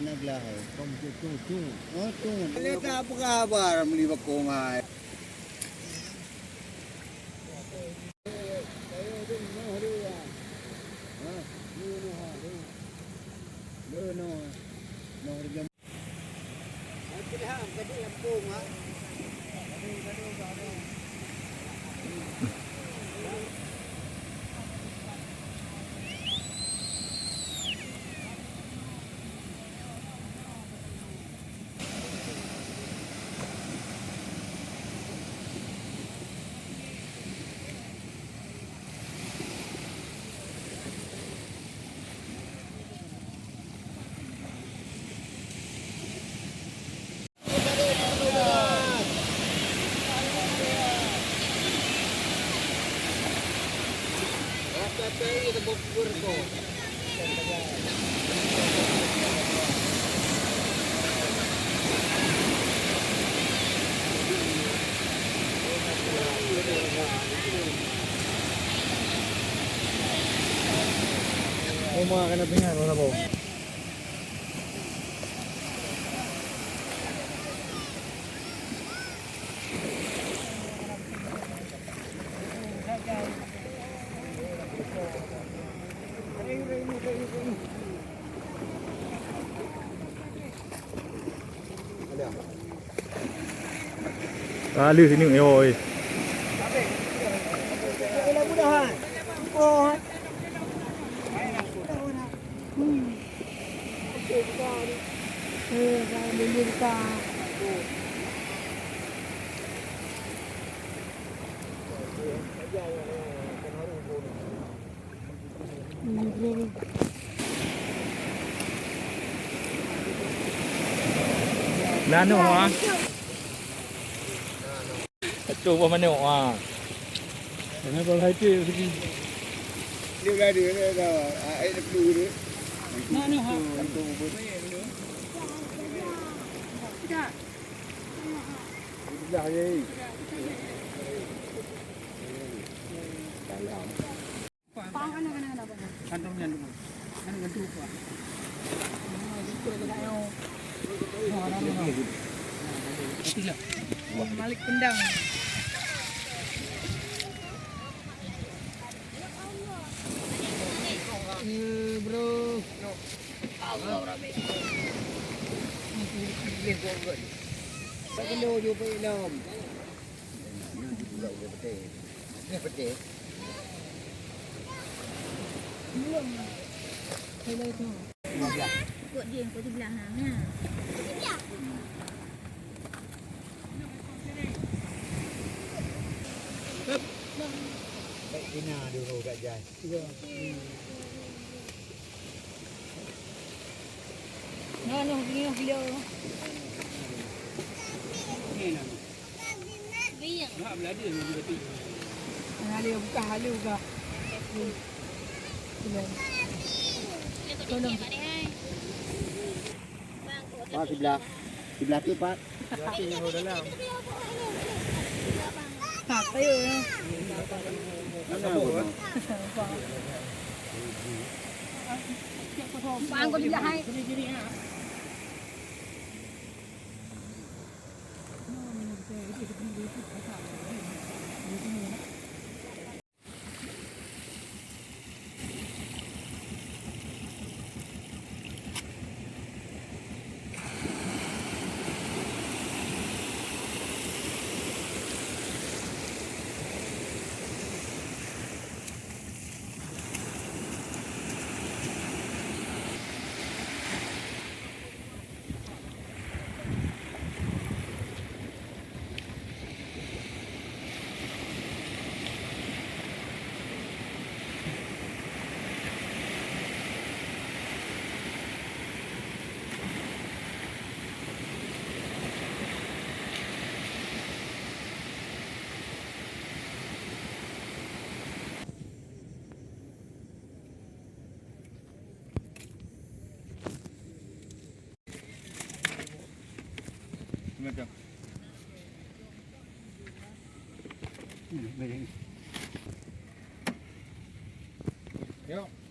Naglahay. Oh, tungo. Alita apa kabar melibat ko nga. Mga kanabingan, wala po. Lưu thì những rồi. Nano hả? Chụp vào menu à? Nó còn thấy chưa? Điều ra được rồi, ai được đủ nữa. Nano hả? Dạ gì? Kantongnya dulu. Kan gedung Pak. Malik Kendang. Bro. Cái lô vô bên đâu? Nghe bật đế. Đây đây thôi. Cuộn điện của thịt là hàng nha. Cái nhà điều hồ gạch dài. Nó video. Haliw ka. Pak sebelah tu Pak. Hạt tayo na. Paan ko dilahay. Macam. Yuk.